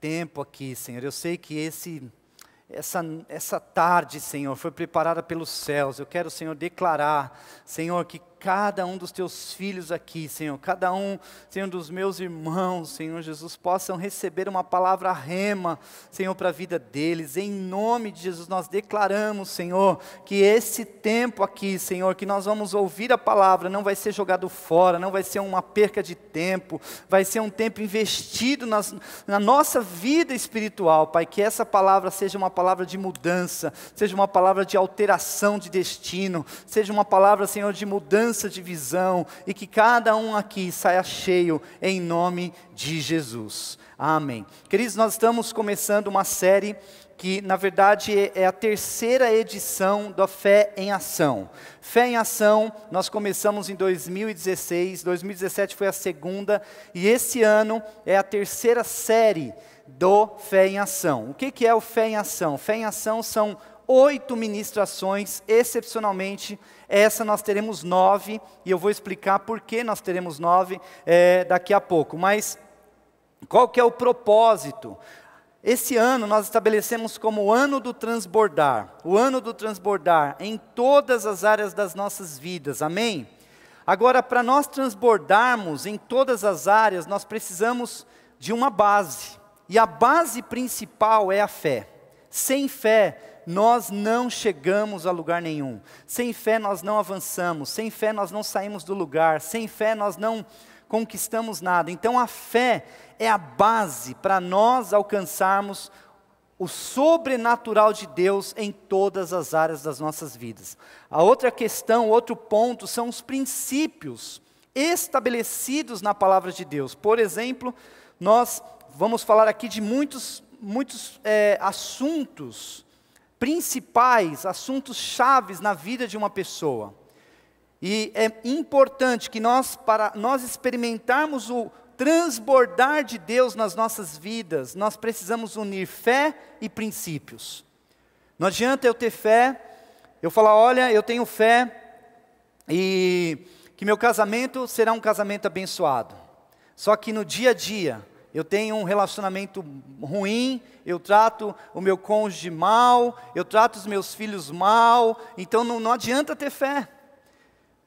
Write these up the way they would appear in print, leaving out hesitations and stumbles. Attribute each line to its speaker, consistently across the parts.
Speaker 1: tempo aqui, Senhor. Eu sei que essa tarde, Senhor, foi preparada pelos céus. Eu quero, Senhor, declarar, Senhor, que cada um dos teus filhos aqui, Senhor, cada um, Senhor, dos meus irmãos, Senhor Jesus, possam receber uma palavra rema, Senhor, para a vida deles. Em nome de Jesus, nós declaramos, Senhor, que esse tempo aqui, Senhor, que nós vamos ouvir a palavra, não vai ser jogado fora, não vai ser uma perca de tempo, vai ser um tempo investido na nossa vida espiritual, Pai, que essa palavra seja uma palavra de mudança, seja uma palavra de alteração de destino, seja uma palavra, Senhor, de mudança de visão, e que cada um aqui saia cheio em nome de Jesus. Amém. Queridos, nós estamos começando uma série que na verdade é a terceira edição da Fé em Ação. Fé em Ação, nós começamos em 2016, 2017 foi a segunda, e esse ano é a terceira série do Fé em Ação. O que é o Fé em Ação? Fé em Ação são 8 ministrações, excepcionalmente, essa nós teremos 9, e eu vou explicar por que nós teremos 9 daqui a pouco. Mas qual que é o propósito? Esse ano nós estabelecemos como o ano do transbordar em todas as áreas das nossas vidas, amém? Agora, para nós transbordarmos em todas as áreas, nós precisamos de uma base, e a base principal é a fé. Sem fé, nós não chegamos a lugar nenhum. Sem fé nós não avançamos, sem fé nós não saímos do lugar, sem fé nós não conquistamos nada. Então a fé é a base para nós alcançarmos o sobrenatural de Deus em todas as áreas das nossas vidas. A outra questão, outro ponto, são os princípios estabelecidos na palavra de Deus. Por exemplo, nós vamos falar aqui de muitos assuntos principais, assuntos chaves na vida de uma pessoa. E é importante que para nós experimentarmos o transbordar de Deus nas nossas vidas, nós precisamos unir fé e princípios. Não adianta eu ter fé, eu falar, olha, eu tenho fé, e que meu casamento será um casamento abençoado. Só que no dia a dia, eu tenho um relacionamento ruim, eu trato o meu cônjuge mal, eu trato os meus filhos mal, então não adianta ter fé.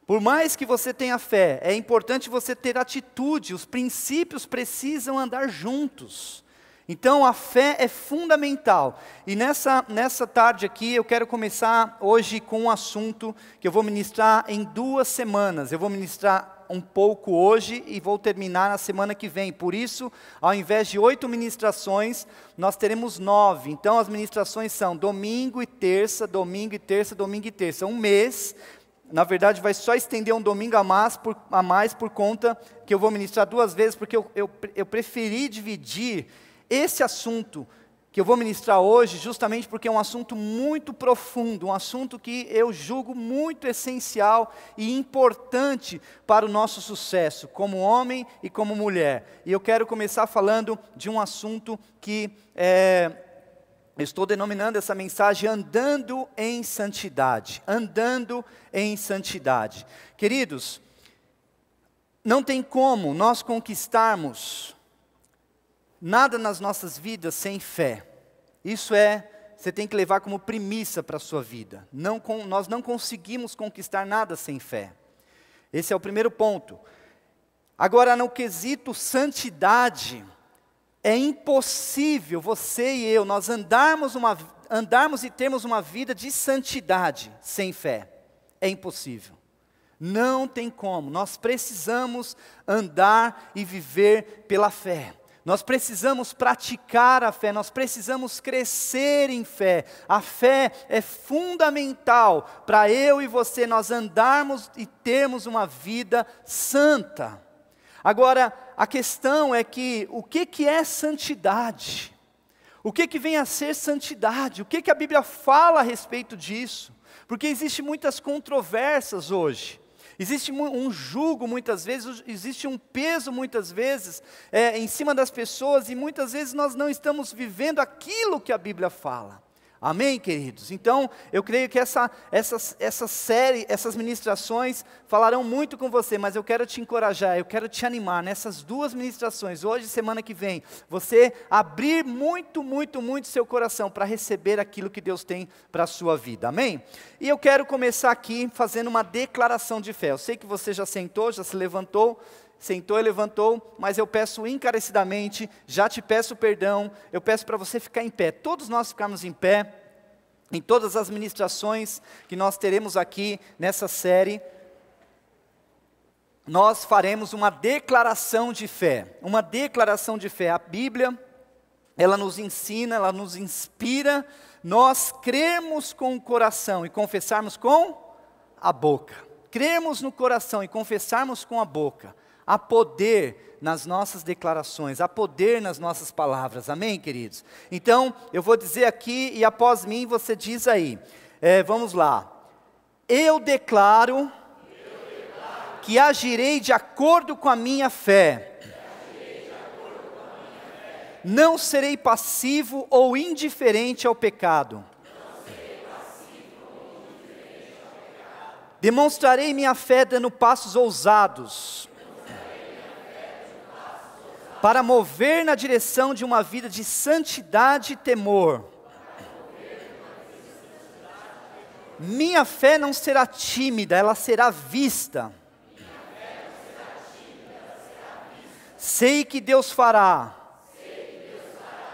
Speaker 1: Por mais que você tenha fé, é importante você ter atitude, os princípios precisam andar juntos. Então a fé é fundamental. E nessa tarde aqui eu quero começar hoje com um assunto que eu vou ministrar em 2 semanas. Eu vou ministrar um pouco hoje e vou terminar na semana que vem. Por isso, ao invés de 8 ministrações, nós teremos 9. Então as ministrações são domingo e terça, domingo e terça, domingo e terça. Um mês, na verdade vai só estender um domingo a mais por conta que eu vou ministrar 2 vezes, porque eu preferi dividir esse assunto que eu vou ministrar hoje, justamente porque é um assunto muito profundo, um assunto que eu julgo muito essencial e importante para o nosso sucesso, como homem e como mulher. E eu quero começar falando de um assunto que eu estou denominando essa mensagem andando em santidade. Andando em santidade. Queridos, não tem como nós conquistarmos nada nas nossas vidas sem fé. Isso você tem que levar como premissa para a sua vida. Nós não conseguimos conquistar nada sem fé. Esse é o primeiro ponto. Agora, no quesito santidade, é impossível você e eu, nós andarmos e termos uma vida de santidade sem fé. É impossível. Não tem como. Nós precisamos andar e viver pela fé. Nós precisamos praticar a fé, nós precisamos crescer em fé. A fé é fundamental para eu e você, nós andarmos e termos uma vida santa. Agora, a questão é que, o que é santidade? O que vem a ser santidade? O que a Bíblia fala a respeito disso? Porque existem muitas controvérsias hoje. Existe um jugo muitas vezes, existe um peso muitas vezes em cima das pessoas, e muitas vezes nós não estamos vivendo aquilo que a Bíblia fala. Amém, queridos? Então, eu creio que essa série, essas ministrações falarão muito com você, mas eu quero te encorajar, eu quero te animar nessas 2 ministrações, hoje e semana que vem, você abrir muito, muito, muito seu coração para receber aquilo que Deus tem para a sua vida, amém? E eu quero começar aqui fazendo uma declaração de fé. Eu sei que você já sentou, já se levantou, sentou e levantou, mas eu peço encarecidamente, já te peço perdão, eu peço para você ficar em pé, todos nós ficarmos em pé, em todas as ministrações que nós teremos aqui nessa série, nós faremos uma declaração de fé, a Bíblia, ela nos ensina, ela nos inspira, nós cremos com o coração e confessarmos com a boca, cremos no coração e confessarmos com a boca, há poder nas nossas declarações, há poder nas nossas palavras, amém, queridos? Então, eu vou dizer aqui e após mim você diz aí, vamos lá. Eu declaro que agirei de acordo com a minha fé. Não serei passivo ou indiferente ao pecado. Demonstrarei minha fé dando passos ousados, para mover na direção de uma vida de santidade e temor. Minha fé não será tímida, ela será vista. Sei que Deus fará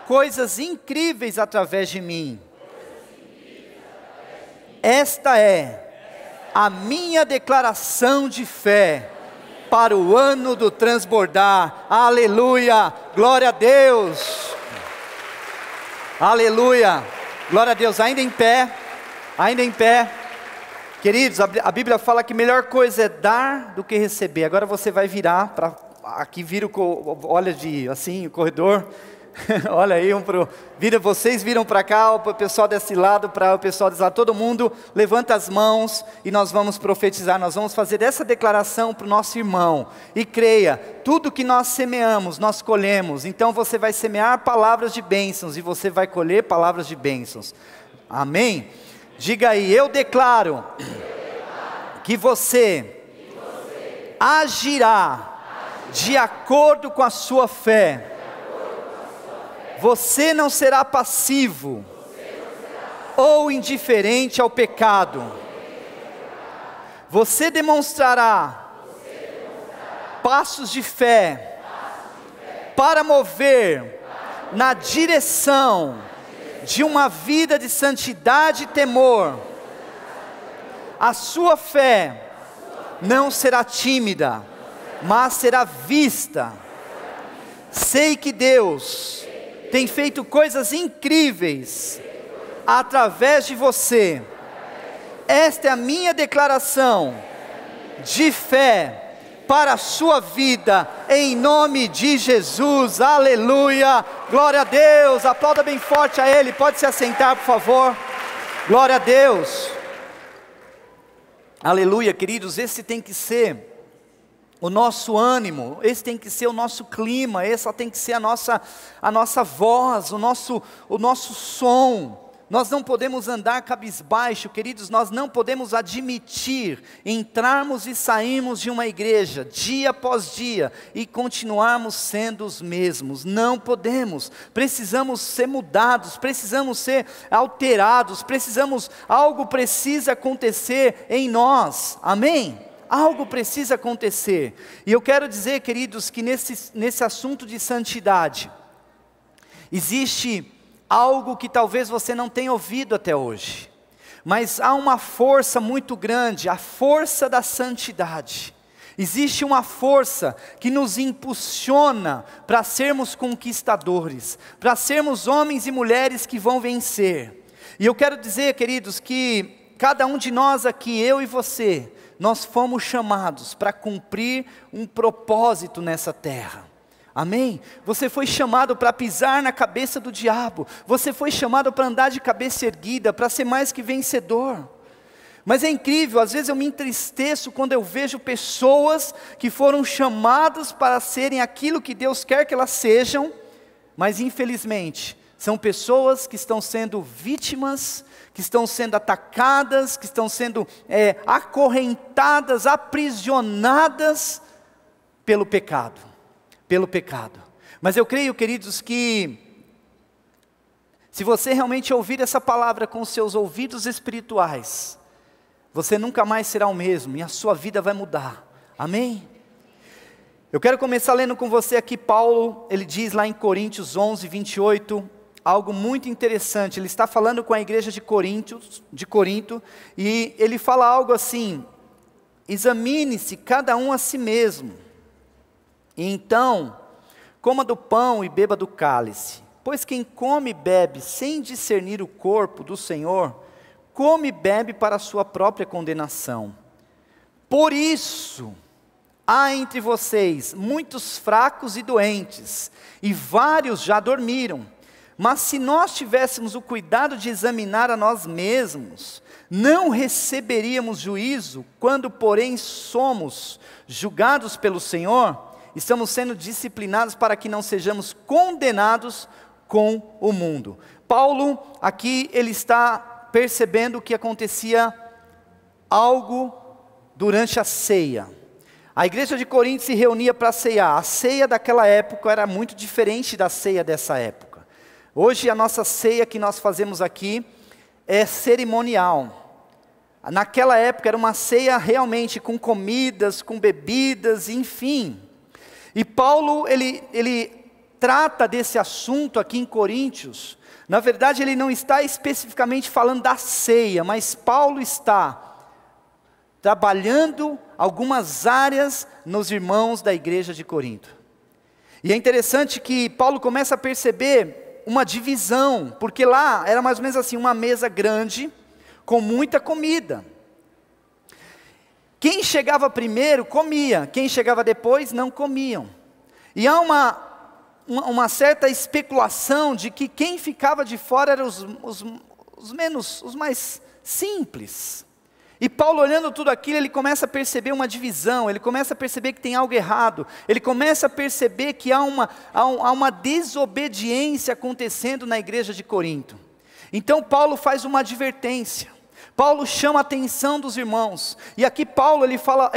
Speaker 1: coisas incríveis através de mim. Esta é a minha declaração de fé para o ano do transbordar. Aleluia, glória a Deus, aleluia, glória a Deus. Ainda em pé, queridos, a Bíblia fala que melhor coisa é dar do que receber. Agora você vai virar, aqui vira olha assim, o corredor, olha aí, vocês viram para cá, o pessoal desse lado, para o pessoal desse lado, todo mundo levanta as mãos e nós vamos profetizar, nós vamos fazer essa declaração para o nosso irmão, e creia, tudo que nós semeamos, nós colhemos, então você vai semear palavras de bênçãos, e você vai colher palavras de bênçãos, amém? Diga aí, eu declaro que você agirá de acordo com a sua fé. Você não será passivo ou indiferente ao pecado. Você demonstrará passos de fé para mover na direção de uma vida de santidade e temor. A sua fé não será tímida, mas será vista. Sei que Deus tem feito coisas incríveis através de você. Esta é a minha declaração de fé para a sua vida, em nome de Jesus, aleluia, glória a Deus, aplauda bem forte a Ele, pode se assentar por favor, glória a Deus, aleluia, queridos, esse tem que ser o nosso ânimo, esse tem que ser o nosso clima, essa tem que ser a nossa voz, o nosso som. Nós não podemos andar cabisbaixo, queridos, nós não podemos admitir entrarmos e sairmos de uma igreja, dia após dia, e continuarmos sendo os mesmos, não podemos, precisamos ser mudados, precisamos ser alterados, algo precisa acontecer em nós, amém? Algo precisa acontecer, e eu quero dizer, queridos, que nesse assunto de santidade, existe algo que talvez você não tenha ouvido até hoje, mas há uma força muito grande, a força da santidade. Existe uma força que nos impulsiona para sermos conquistadores, para sermos homens e mulheres que vão vencer. E eu quero dizer, queridos, que cada um de nós aqui, eu e você, nós fomos chamados para cumprir um propósito nessa terra. Amém? Você foi chamado para pisar na cabeça do diabo. Você foi chamado para andar de cabeça erguida, para ser mais que vencedor. Mas é incrível, às vezes eu me entristeço quando eu vejo pessoas que foram chamadas para serem aquilo que Deus quer que elas sejam, mas infelizmente São pessoas que estão sendo vítimas, que estão sendo atacadas, que estão sendo acorrentadas, aprisionadas pelo pecado. Pelo pecado. Mas eu creio, queridos, que se você realmente ouvir essa palavra com os seus ouvidos espirituais, você nunca mais será o mesmo e a sua vida vai mudar. Amém? Eu quero começar lendo com você aqui Paulo, ele diz lá em Coríntios 11, 28, algo muito interessante. Ele está falando com a igreja de Corinto, e ele fala algo assim: examine-se cada um a si mesmo, e então coma do pão e beba do cálice, pois quem come e bebe sem discernir o corpo do Senhor, come e bebe para a sua própria condenação. Por isso, há entre vocês muitos fracos e doentes, e vários já dormiram. Mas se nós tivéssemos o cuidado de examinar a nós mesmos, não receberíamos juízo. Quando, porém, somos julgados pelo Senhor, estamos sendo disciplinados para que não sejamos condenados com o mundo. Paulo, aqui, ele está percebendo que acontecia algo durante a ceia. A igreja de Corinto se reunia para ceiar. A ceia daquela época era muito diferente da ceia dessa época. Hoje a nossa ceia que nós fazemos aqui é cerimonial. Naquela época era uma ceia realmente com comidas, com bebidas, enfim. E Paulo, ele trata desse assunto aqui em Coríntios. Na verdade, ele não está especificamente falando da ceia, mas Paulo está trabalhando algumas áreas nos irmãos da igreja de Corinto. E é interessante que Paulo começa a perceber uma divisão, porque lá era mais ou menos assim, uma mesa grande, com muita comida. Quem chegava primeiro comia, quem chegava depois não comiam. E há uma certa especulação de que quem ficava de fora eram os mais simples. E Paulo, olhando tudo aquilo, ele começa a perceber uma divisão, ele começa a perceber que tem algo errado, ele começa a perceber que há uma desobediência acontecendo na igreja de Corinto. Então Paulo faz uma advertência, Paulo chama a atenção dos irmãos, e aqui Paulo ele fala,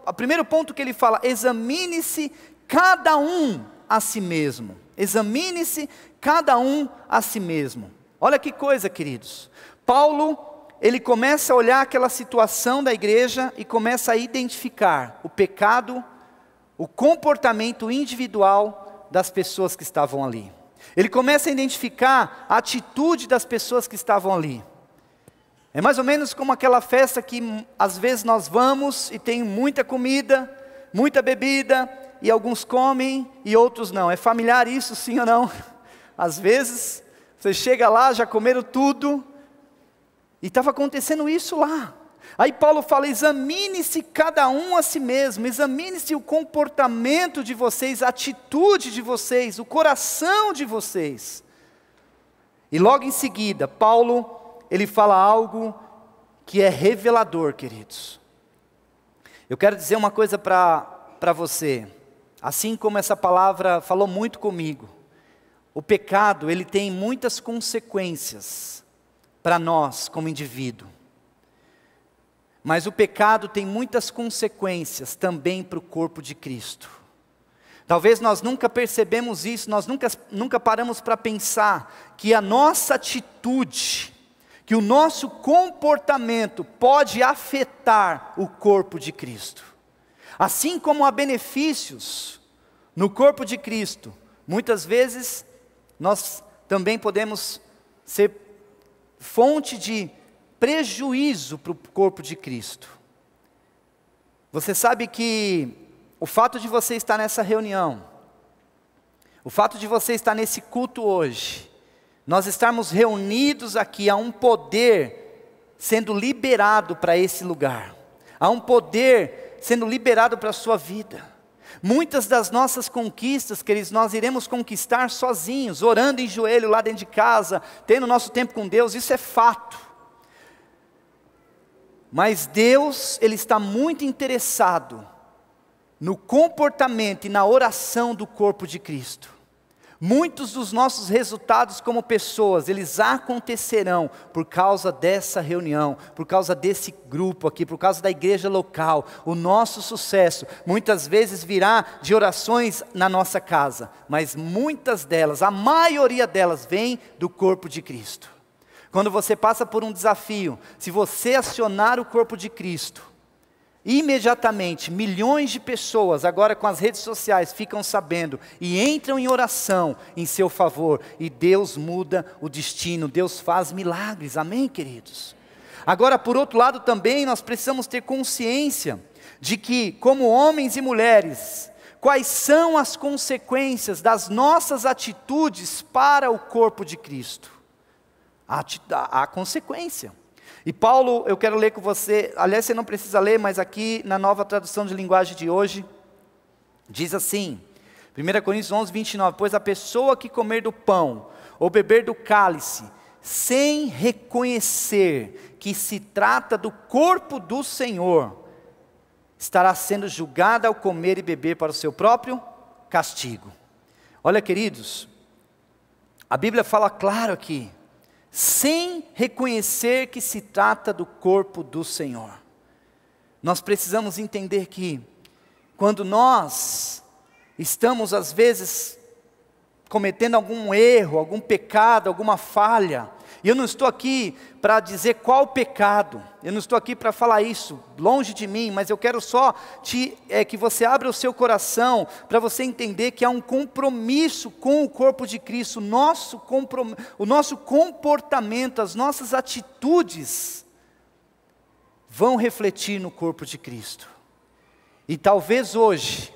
Speaker 1: o primeiro ponto que ele fala: examine-se cada um a si mesmo, examine-se cada um a si mesmo. Olha que coisa, queridos, Paulo, ele começa a olhar aquela situação da igreja e começa a identificar o pecado, o comportamento individual das pessoas que estavam ali. Ele começa a identificar a atitude das pessoas que estavam ali. É mais ou menos como aquela festa que às vezes nós vamos e tem muita comida, muita bebida, e alguns comem e outros não. É familiar isso, sim ou não? Às vezes, você chega lá, já comeram tudo, e estava acontecendo isso lá. Aí Paulo fala: examine-se cada um a si mesmo, examine-se o comportamento de vocês, a atitude de vocês, o coração de vocês. E logo em seguida, Paulo, ele fala algo que é revelador, queridos. Eu quero dizer uma coisa para você, assim como essa palavra falou muito comigo, o pecado, ele tem muitas consequências para nós como indivíduo, mas o pecado tem muitas consequências também para o corpo de Cristo. Talvez nós nunca percebemos isso, nós nunca paramos para pensar que a nossa atitude, que o nosso comportamento pode afetar o corpo de Cristo. Assim como há benefícios no corpo de Cristo, muitas vezes nós também podemos ser fonte de prejuízo para o corpo de Cristo. Você sabe que o fato de você estar nessa reunião, o fato de você estar nesse culto hoje, nós estarmos reunidos aqui, há um poder sendo liberado para esse lugar, há um poder sendo liberado para a sua vida. Muitas das nossas conquistas, queridos, nós iremos conquistar sozinhos, orando em joelho lá dentro de casa, tendo nosso tempo com Deus, isso é fato. Mas Deus, Ele está muito interessado no comportamento e na oração do corpo de Cristo. Muitos dos nossos resultados como pessoas, eles acontecerão por causa dessa reunião, por causa desse grupo aqui, por causa da igreja local. O nosso sucesso muitas vezes virá de orações na nossa casa, mas muitas delas, a maioria delas, vem do corpo de Cristo. Quando você passa por um desafio, se você acionar o corpo de Cristo, imediatamente, milhões de pessoas, agora com as redes sociais, ficam sabendo e entram em oração em seu favor. E Deus muda o destino, Deus faz milagres, amém, queridos? Agora, por outro lado também, nós precisamos ter consciência de que, como homens e mulheres, quais são as consequências das nossas atitudes para o corpo de Cristo. Há consequência. E Paulo, eu quero ler com você, aliás você não precisa ler, mas aqui na nova tradução de linguagem de hoje, diz assim, 1 Coríntios 11, 29, pois a pessoa que comer do pão, ou beber do cálice, sem reconhecer que se trata do corpo do Senhor, estará sendo julgada ao comer e beber para o seu próprio castigo. Olha, queridos, a Bíblia fala claro aqui, sem reconhecer que se trata do corpo do Senhor. Nós precisamos entender que, quando nós estamos às vezes cometendo algum erro, algum pecado, alguma falha, e eu não estou aqui para dizer qual pecado, eu não estou aqui para falar isso, longe de mim, mas eu quero só que você abra o seu coração, para você entender que há um compromisso com o corpo de Cristo, o nosso comportamento, as nossas atitudes, vão refletir no corpo de Cristo. E talvez hoje,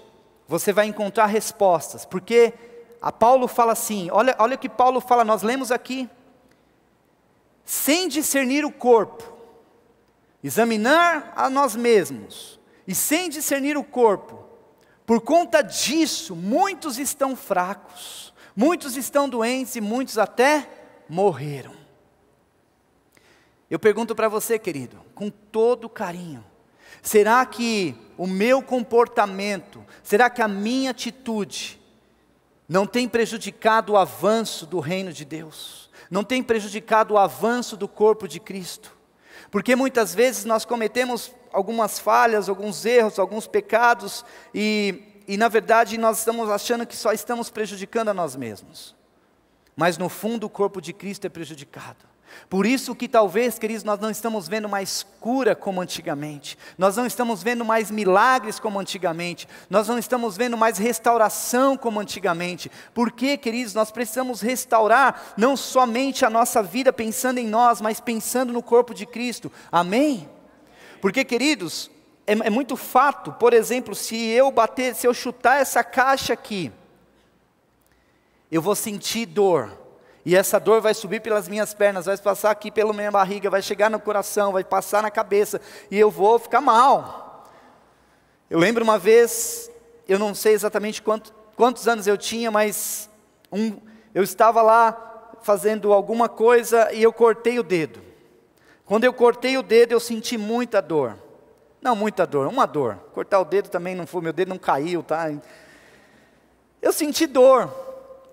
Speaker 1: você vai encontrar respostas, porque a Paulo fala assim, olha o que Paulo fala, nós lemos aqui, sem discernir o corpo, examinar a nós mesmos, e sem discernir o corpo, por conta disso, muitos estão fracos, muitos estão doentes e muitos até morreram. Eu pergunto para você, querido, com todo carinho, será que o meu comportamento, será que a minha atitude, não tem prejudicado o avanço do reino de Deus? Não tem prejudicado o avanço do corpo de Cristo? Porque muitas vezes nós cometemos algumas falhas, alguns erros, alguns pecados, e na verdade nós estamos achando que só estamos prejudicando a nós mesmos. Mas no fundo o corpo de Cristo é prejudicado. Por isso que talvez, queridos, nós não estamos vendo mais cura como antigamente, nós não estamos vendo mais milagres como antigamente, nós não estamos vendo mais restauração como antigamente. Porque, queridos, nós precisamos restaurar não somente a nossa vida pensando em nós, mas pensando no corpo de Cristo, amém? Porque, queridos, é muito fato, por exemplo, se eu chutar essa caixa aqui, eu vou sentir dor. E essa dor vai subir pelas minhas pernas, vai passar aqui pela minha barriga, vai chegar no coração, vai passar na cabeça, e eu vou ficar mal. Eu lembro uma vez, eu não sei exatamente quantos anos eu tinha, mas eu estava lá fazendo alguma coisa e eu cortei o dedo. Quando eu cortei o dedo, eu senti muita dor. Não muita dor, uma dor. Cortar o dedo também não foi, meu dedo não caiu, tá? Eu senti dor.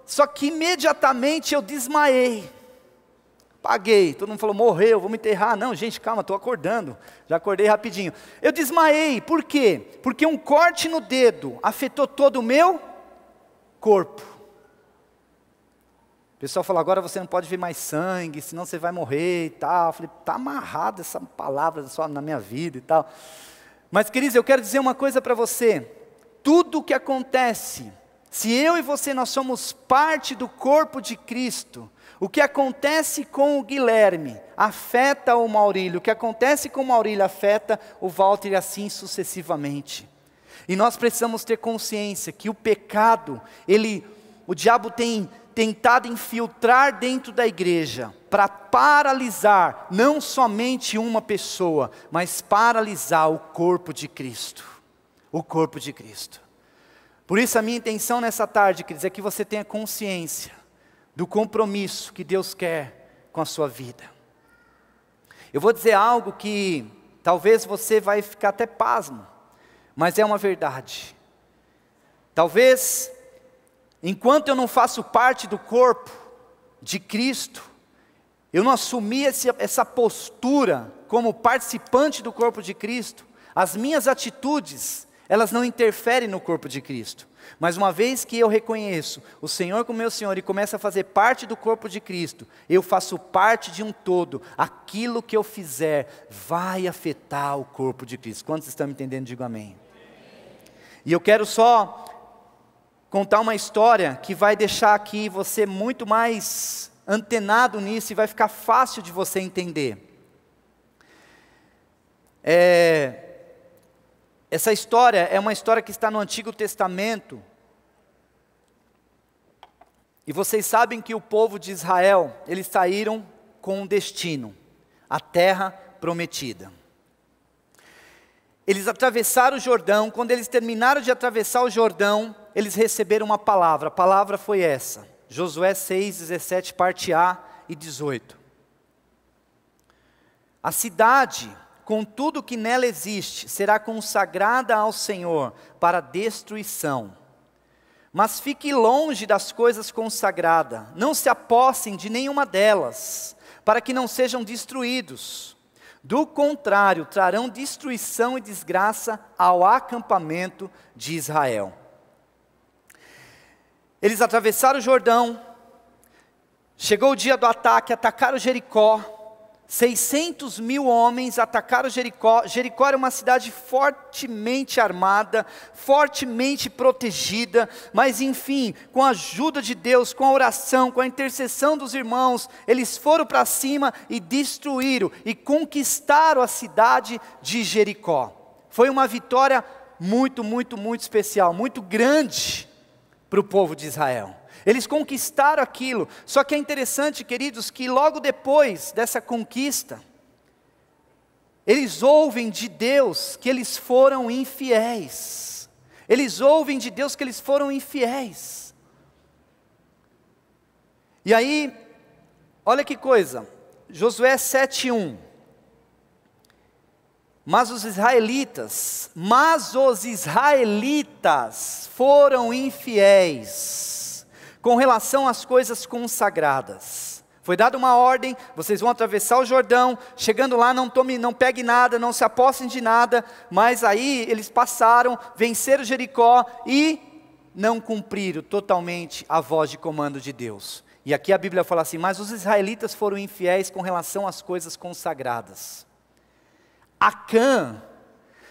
Speaker 1: Só que imediatamente eu desmaiei, paguei, todo mundo falou, morreu, vamos enterrar. Não, gente, calma, estou acordando, já acordei rapidinho. Eu desmaiei, por quê? Porque um corte no dedo afetou todo o meu corpo. O pessoal falou, agora você não pode ver mais sangue, senão você vai morrer e tal. Eu falei, está amarrada essa palavra só na minha vida e tal. Mas, queridos, eu quero dizer uma coisa para você, tudo o que acontece, se eu e você nós somos parte do corpo de Cristo, o que acontece com o Guilherme afeta o Maurílio, o que acontece com o Maurílio afeta o Walter e assim sucessivamente. E nós precisamos ter consciência que o pecado, o diabo tem tentado infiltrar dentro da igreja para paralisar não somente uma pessoa, mas paralisar o corpo de Cristo. O corpo de Cristo. Por isso a minha intenção nessa tarde, queridos, é que você tenha consciência do compromisso que Deus quer com a sua vida. Eu vou dizer algo que talvez você vai ficar até pasmo, mas é uma verdade. Talvez enquanto eu não faço parte do corpo de Cristo, eu não assumi essa postura como participante do corpo de Cristo, as minhas atitudes, elas não interferem no corpo de Cristo. Mas uma vez que eu reconheço o Senhor como meu Senhor e começo a fazer parte do corpo de Cristo, eu faço parte de um todo. Aquilo que eu fizer vai afetar o corpo de Cristo. Quantos estão me entendendo? Digo amém. E eu quero só contar uma história que vai deixar aqui você muito mais antenado nisso e vai ficar fácil de você entender. Essa história é uma história que está no Antigo Testamento. E vocês sabem que o povo de Israel, eles saíram com um destino, a terra prometida. Eles atravessaram o Jordão. Quando eles terminaram de atravessar o Jordão, eles receberam uma palavra. A palavra foi essa, Josué 6, 17, parte A e 18. A cidade, com tudo que nela existe, será consagrada ao Senhor para destruição. Mas fique longe das coisas consagradas, não se apossem de nenhuma delas, para que não sejam destruídos. Do contrário, trarão destruição e desgraça ao acampamento de Israel. Eles atravessaram o Jordão, chegou o dia do ataque, atacaram Jericó. 600 mil homens atacaram Jericó. Jericó era uma cidade fortemente armada, fortemente protegida, mas enfim, com a ajuda de Deus, com a oração, com a intercessão dos irmãos, eles foram para cima e destruíram e conquistaram a cidade de Jericó. Foi uma vitória muito, muito, muito especial, muito grande para o povo de Israel. Eles conquistaram aquilo, só que é interessante, queridos, que logo depois dessa conquista, eles ouvem de Deus que eles foram infiéis. Eles ouvem de Deus que eles foram infiéis. E aí, olha que coisa, Josué 7:1. Mas os israelitas foram infiéis com relação às coisas consagradas. Foi dada uma ordem, vocês vão atravessar o Jordão, chegando lá não pegue nada, não se apossem de nada, mas aí eles passaram, venceram Jericó e não cumpriram totalmente a voz de comando de Deus. E aqui a Bíblia fala assim, mas os israelitas foram infiéis com relação às coisas consagradas. Acã,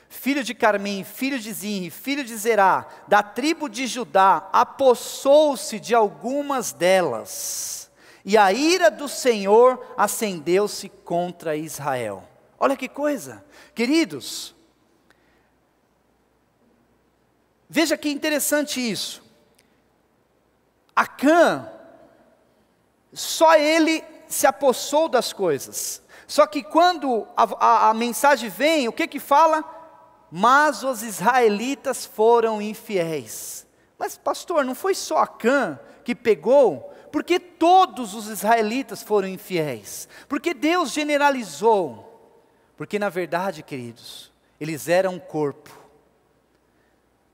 Speaker 1: filho de Carmim, filho de Zinri, filho de Zerá, da tribo de Judá, apossou-se de algumas delas, e a ira do Senhor acendeu-se contra Israel. Olha que coisa, queridos, veja que interessante isso. Acã, só ele se apossou das coisas, só que quando a mensagem vem, o que fala? Mas os israelitas foram infiéis. Mas pastor, não foi só Acã que pegou? Porque todos os israelitas foram infiéis? Porque Deus generalizou? Porque na verdade, queridos, eles eram um corpo.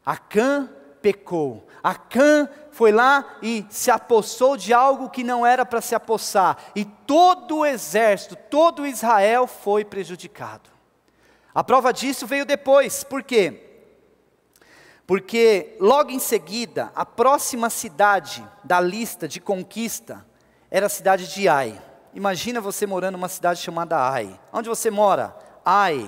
Speaker 1: Acã pecou. Acã foi lá e se apossou de algo que não era para se apossar. E todo o exército, todo Israel foi prejudicado. A prova disso veio depois, por quê? Porque logo em seguida, a próxima cidade da lista de conquista era a cidade de Ai. Imagina você morando numa cidade chamada Ai. Onde você mora? Ai.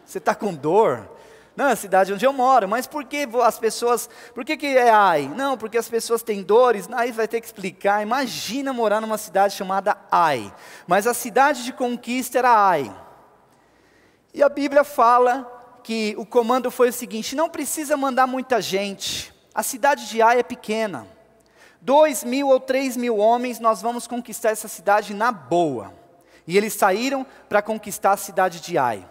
Speaker 1: Você está com dor? Não, é a cidade onde eu moro, mas por que as pessoas, por que é Ai? Não, porque as pessoas têm dores, aí vai ter que explicar. Imagina morar numa cidade chamada Ai. Mas a cidade de conquista era Ai. E a Bíblia fala que o comando foi o seguinte, não precisa mandar muita gente, a cidade de Ai é pequena, 2.000 ou 3.000 homens, nós vamos conquistar essa cidade na boa. E eles saíram para conquistar a cidade de Ai.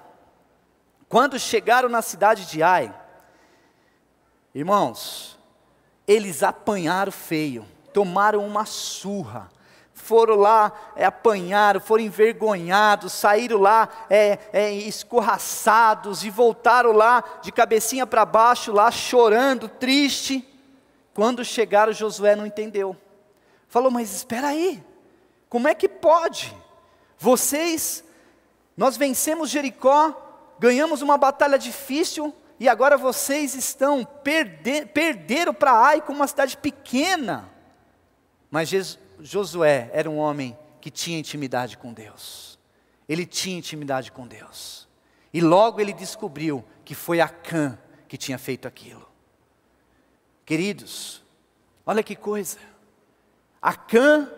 Speaker 1: Quando chegaram na cidade de Ai, irmãos, eles apanharam feio, tomaram uma surra. Foram lá, apanharam, foram envergonhados, saíram lá escorraçados e voltaram lá de cabecinha para baixo, lá chorando, triste. Quando chegaram, Josué não entendeu. Falou, mas espera aí, como é que pode? Nós vencemos Jericó, ganhamos uma batalha difícil, e agora vocês perderam para Ai como uma cidade pequena. Mas Josué era um homem que tinha intimidade com Deus. Ele tinha intimidade com Deus. E logo ele descobriu que foi Acã que tinha feito aquilo. Queridos, olha que coisa. Acã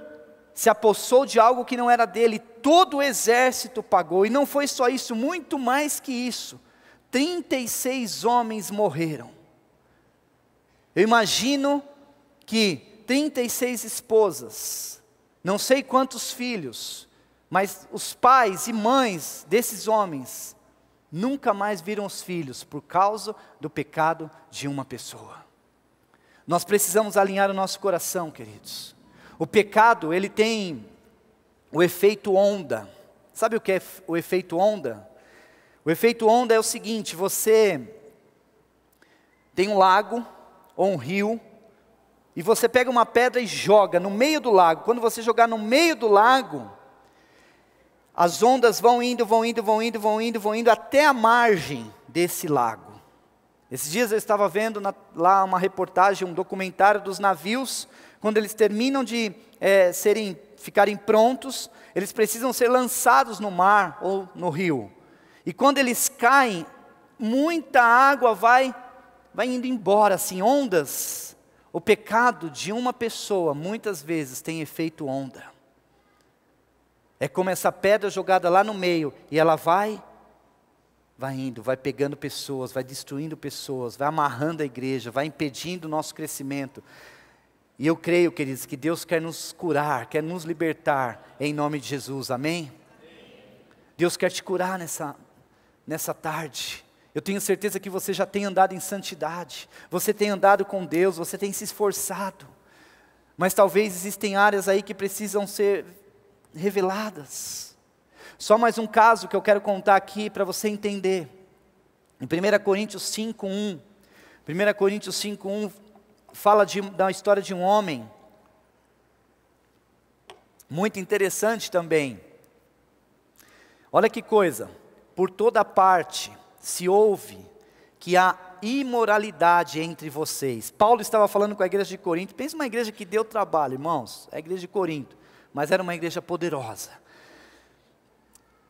Speaker 1: se apossou de algo que não era dele, todo o exército pagou, e não foi só isso, muito mais que isso. 36 homens morreram. Eu imagino que 36 esposas, não sei quantos filhos, mas os pais e mães desses homens, nunca mais viram os filhos, por causa do pecado de uma pessoa. Nós precisamos alinhar o nosso coração, queridos. O pecado, ele tem o efeito onda. Sabe o que é o efeito onda? O efeito onda é o seguinte: você tem um lago ou um rio, e você pega uma pedra e joga no meio do lago. Quando você jogar no meio do lago, as ondas vão indo até a margem desse lago. Esses dias eu estava vendo lá uma reportagem, um documentário dos navios. Quando eles terminam de ficarem prontos, eles precisam ser lançados no mar ou no rio. E quando eles caem, muita água vai indo embora, assim, ondas. O pecado de uma pessoa, muitas vezes, tem efeito onda. É como essa pedra jogada lá no meio, e ela vai indo, vai pegando pessoas, vai destruindo pessoas, vai amarrando a igreja, vai impedindo o nosso crescimento. E eu creio, queridos, que Deus quer nos curar, quer nos libertar, em nome de Jesus, amém? Deus quer te curar nessa tarde. Eu tenho certeza que você já tem andado em santidade, você tem andado com Deus, você tem se esforçado, mas talvez existem áreas aí que precisam ser reveladas. Só mais um caso que eu quero contar aqui para você entender. Em 1 Coríntios 5:1, 1 Coríntios 5:1 fala da história de um homem, muito interessante também. Olha que coisa, por toda parte se ouve que há imoralidade entre vocês. Paulo estava falando com a igreja de Corinto. Pensa numa igreja que deu trabalho, irmãos, a igreja de Corinto, mas era uma igreja poderosa.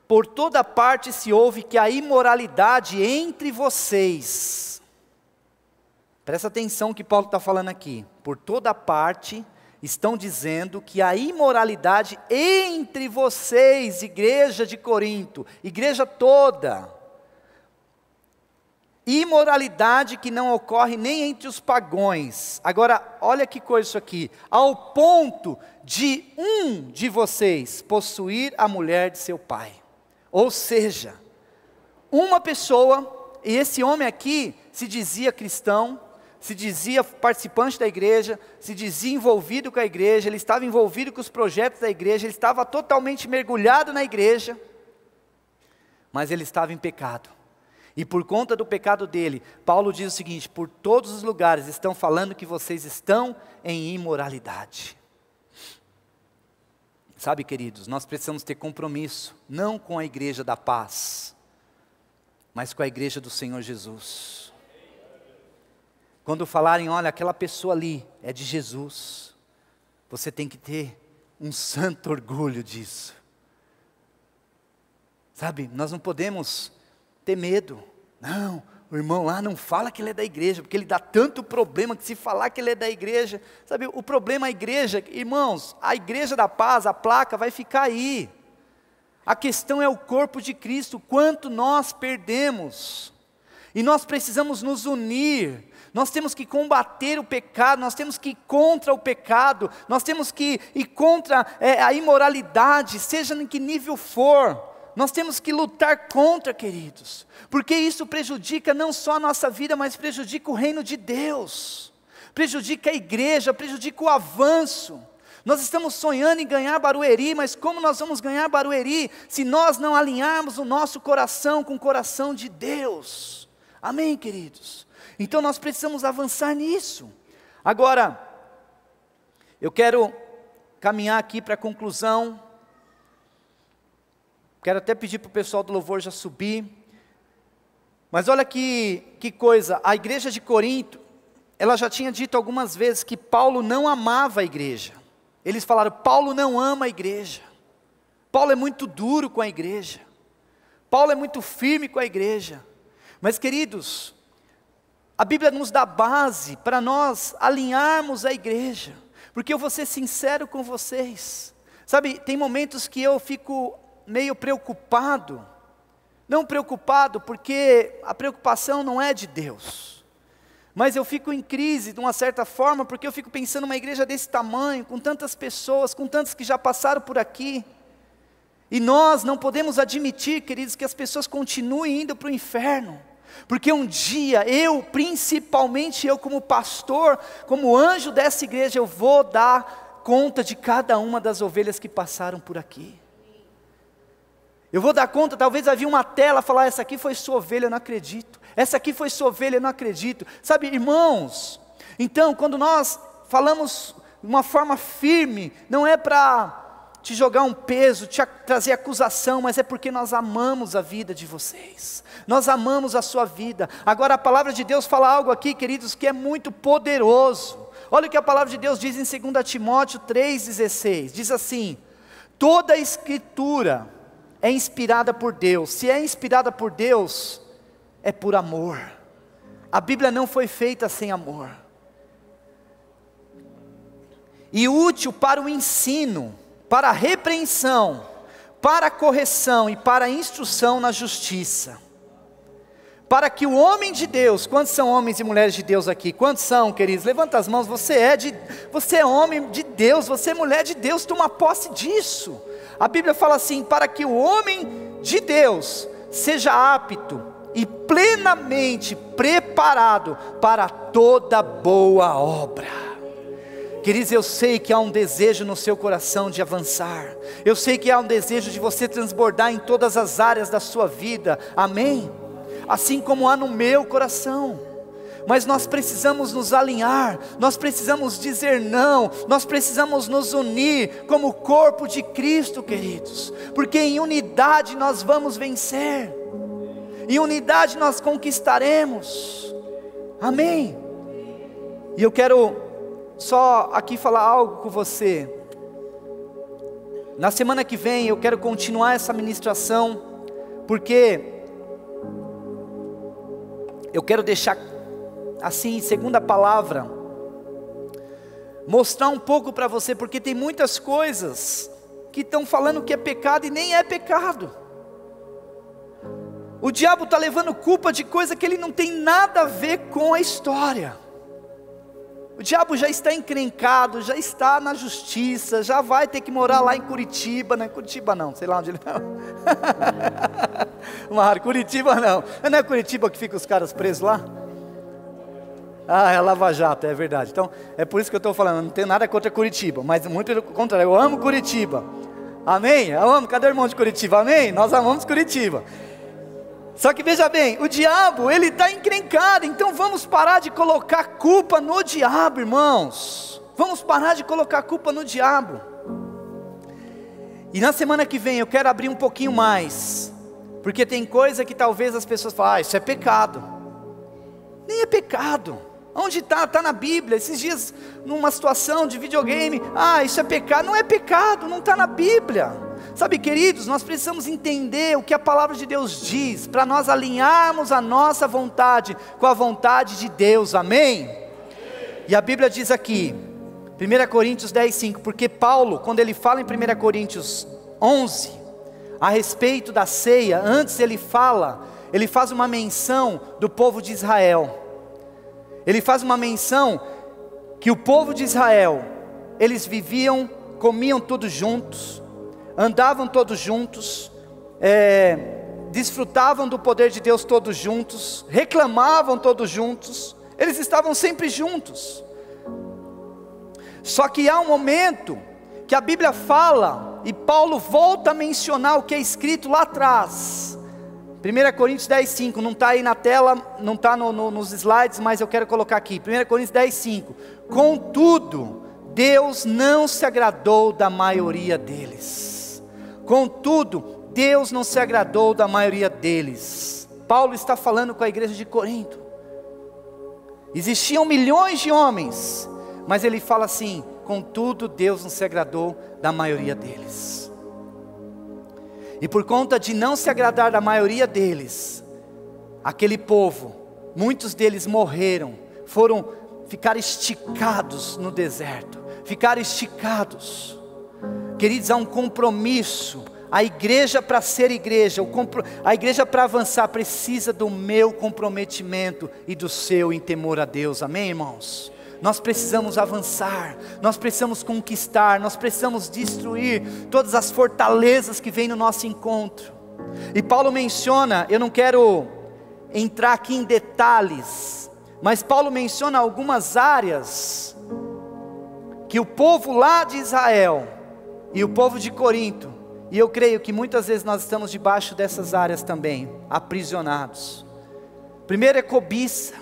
Speaker 1: Por toda parte se ouve que há imoralidade entre vocês. Presta atenção que Paulo está falando aqui. Por toda parte estão dizendo que há imoralidade entre vocês, igreja de Corinto, igreja toda. Imoralidade que não ocorre nem entre os pagãos. Agora, olha que coisa isso aqui. Ao ponto de um de vocês possuir a mulher de seu pai. Ou seja, uma pessoa, e esse homem aqui se dizia cristão, se dizia participante da igreja, se dizia envolvido com a igreja, ele estava envolvido com os projetos da igreja, ele estava totalmente mergulhado na igreja, mas ele estava em pecado. E por conta do pecado dele, Paulo diz o seguinte: por todos os lugares estão falando que vocês estão em imoralidade. Sabe, queridos, nós precisamos ter compromisso, não com a igreja da paz, mas com a igreja do Senhor Jesus. Quando falarem, olha, aquela pessoa ali é de Jesus, você tem que ter um santo orgulho disso. Sabe, nós não podemos ter medo. Não, o irmão lá não fala que ele é da igreja, porque ele dá tanto problema que se falar que ele é da igreja. Sabe, o problema é a igreja, irmãos, a igreja da paz, a placa vai ficar aí. A questão é o corpo de Cristo, quanto nós perdemos. E nós precisamos nos unir, nós temos que combater o pecado, nós temos que ir contra o pecado, nós temos que ir contra a imoralidade, seja em que nível for. Nós temos que lutar contra, queridos, porque isso prejudica não só a nossa vida, mas prejudica o reino de Deus, prejudica a igreja, prejudica o avanço. Nós estamos sonhando em ganhar Barueri, mas como nós vamos ganhar Barueri, se nós não alinharmos o nosso coração com o coração de Deus? Amém, queridos? Então nós precisamos avançar nisso. Agora, eu quero caminhar aqui para a conclusão. Quero até pedir para o pessoal do louvor já subir. Mas olha que coisa, a igreja de Corinto, ela já tinha dito algumas vezes que Paulo não amava a igreja. Eles falaram, Paulo não ama a igreja. Paulo é muito duro com a igreja. Paulo é muito firme com a igreja. Mas queridos, a Bíblia nos dá base para nós alinharmos a igreja. Porque eu vou ser sincero com vocês. Sabe, tem momentos que eu fico meio preocupado. Não preocupado porque a preocupação não é de Deus. Mas eu fico em crise de uma certa forma, porque eu fico pensando numa igreja desse tamanho, com tantas pessoas, com tantos que já passaram por aqui. E nós não podemos admitir, queridos, que as pessoas continuem indo para o inferno. Porque um dia, principalmente eu como pastor, como anjo dessa igreja, eu vou dar conta de cada uma das ovelhas que passaram por aqui. Eu vou dar conta, talvez vai vir uma tela falar, essa aqui foi sua ovelha, eu não acredito. Essa aqui foi sua ovelha, eu não acredito. Sabe, irmãos, então quando nós falamos de uma forma firme, não é para te jogar um peso, te trazer acusação, mas é porque nós amamos a vida de vocês, nós amamos a sua vida. Agora a palavra de Deus fala algo aqui, queridos, que é muito poderoso. Olha o que a palavra de Deus diz em 2 Timóteo 3,16, diz assim, toda a escritura é inspirada por Deus. Se é inspirada por Deus, é por amor. A Bíblia não foi feita sem amor. E útil para o ensino, para a repreensão, para a correção e para a instrução na justiça. Para que o homem de Deus, quantos são homens e mulheres de Deus aqui? Quantos são, queridos? Levanta as mãos, você é homem de Deus, você é mulher de Deus, toma posse disso. A Bíblia fala assim, para que o homem de Deus seja apto e plenamente preparado para toda boa obra. Queridos, eu sei que há um desejo no seu coração de avançar. Eu sei que há um desejo de você transbordar em todas as áreas da sua vida. Amém? Assim como há no meu coração. Mas nós precisamos nos alinhar. Nós precisamos dizer não. Nós precisamos nos unir como corpo de Cristo, queridos. Porque em unidade nós vamos vencer. Em unidade nós conquistaremos. Amém? E eu quero só aqui falar algo com você. Na semana que vem eu quero continuar essa ministração, porque eu quero deixar assim, segunda palavra, mostrar um pouco para você, porque tem muitas coisas que estão falando que é pecado e nem é pecado. O diabo está levando culpa de coisa que ele não tem nada a ver com a história. O diabo já está encrencado, já está na justiça, já vai ter que morar lá em Curitiba, não é Curitiba não, sei lá onde ele é. Curitiba não é Curitiba que fica os caras presos lá? Ah, é Lava Jato, é verdade. Então, é por isso que eu estou falando, não tenho nada contra Curitiba, mas muito pelo contrário, eu amo Curitiba. Amém? Eu amo, cadê o irmão de Curitiba? Amém? Nós amamos Curitiba. Só que veja bem, o diabo, ele está encrencado, então vamos parar de colocar culpa no diabo, irmãos. Vamos parar de colocar culpa no diabo. E na semana que vem eu quero abrir um pouquinho mais, porque tem coisa que talvez as pessoas falem, isso é pecado. Nem é pecado. Onde está? Está na Bíblia. Esses dias, numa situação de videogame, isso é pecado. Não é pecado, não está na Bíblia. Sabe, queridos, nós precisamos entender o que a palavra de Deus diz, para nós alinharmos a nossa vontade com a vontade de Deus, amém? E a Bíblia diz aqui, 1 Coríntios 10:5, porque Paulo, quando ele fala em 1 Coríntios 11, a respeito da ceia, antes ele faz uma menção do povo de Israel. Ele faz uma menção que o povo de Israel, eles viviam, comiam todos juntos, andavam todos juntos, desfrutavam do poder de Deus todos juntos, reclamavam todos juntos, eles estavam sempre juntos. Só que há um momento que a Bíblia fala, e Paulo volta a mencionar o que é escrito lá atrás, 1 Coríntios 10, 5, não está aí na tela, não está nos slides, mas eu quero colocar aqui, 1 Coríntios 10, 5, contudo, Deus não se agradou da maioria deles, contudo, Deus não se agradou da maioria deles. Paulo está falando com a igreja de Corinto, existiam milhões de homens, mas ele fala assim, contudo, Deus não se agradou da maioria deles. E por conta de não se agradar da maioria deles, aquele povo, muitos deles morreram, ficaram esticados no deserto, ficaram esticados. Queridos, há um compromisso, a igreja para ser igreja, a igreja para avançar precisa do meu comprometimento e do seu em temor a Deus, amém, irmãos? Nós precisamos avançar, nós precisamos conquistar, nós precisamos destruir todas as fortalezas que vêm no nosso encontro. E Paulo menciona, eu não quero entrar aqui em detalhes, mas Paulo menciona algumas áreas que o povo lá de Israel e o povo de Corinto, e eu creio que muitas vezes nós estamos debaixo dessas áreas também, aprisionados. Primeiro é cobiça,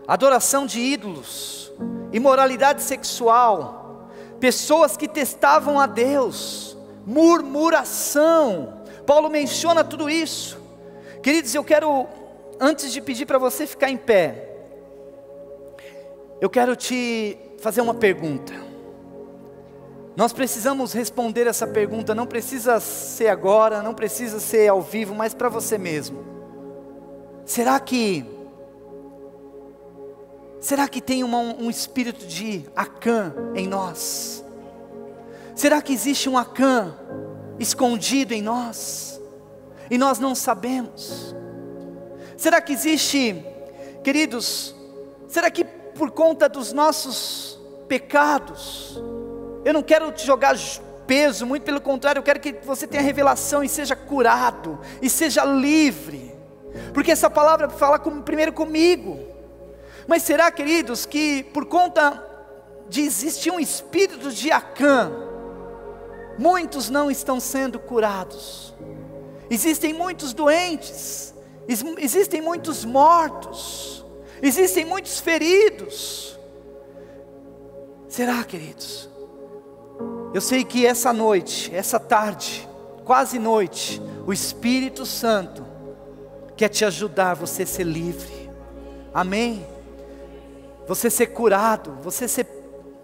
Speaker 1: adoração de ídolos, imoralidade sexual, pessoas que testavam a Deus, murmuração. Paulo menciona tudo isso. Queridos, eu quero, antes de pedir para você ficar em pé, eu quero te fazer uma pergunta. Nós precisamos responder essa pergunta, não precisa ser agora, não precisa ser ao vivo, mas para você mesmo. Será que tem um espírito de Acã em nós? Será que existe um Acã escondido em nós? E nós não sabemos? Será que existe, queridos, será que por conta dos nossos pecados, eu não quero te jogar peso, muito pelo contrário, eu quero que você tenha revelação e seja curado, e seja livre, porque essa palavra fala primeiro comigo. Mas será, queridos, que por conta de existir um espírito de Acã, muitos não estão sendo curados, existem muitos doentes, existem muitos mortos, existem muitos feridos? Será, queridos? Eu sei que essa noite, essa tarde, quase noite, o Espírito Santo quer te ajudar, você ser livre, amém? Você ser curado, você ser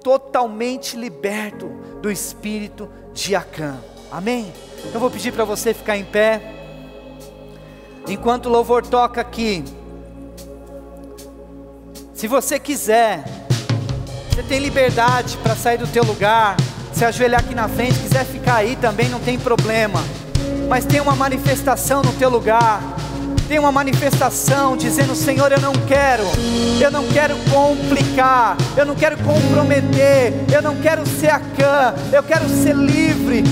Speaker 1: totalmente liberto do espírito de Acã, amém? Eu vou pedir para você ficar em pé, enquanto o louvor toca aqui. Se você quiser, você tem liberdade para sair do teu lugar, se ajoelhar aqui na frente, quiser ficar aí também não tem problema, mas tem uma manifestação no teu lugar, tem uma manifestação dizendo: Senhor, eu não quero complicar, eu não quero comprometer, eu não quero ser Acã, eu quero ser livre,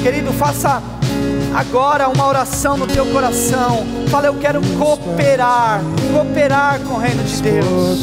Speaker 1: querido, faça agora uma oração no teu coração, fala: eu quero cooperar com o reino de Deus.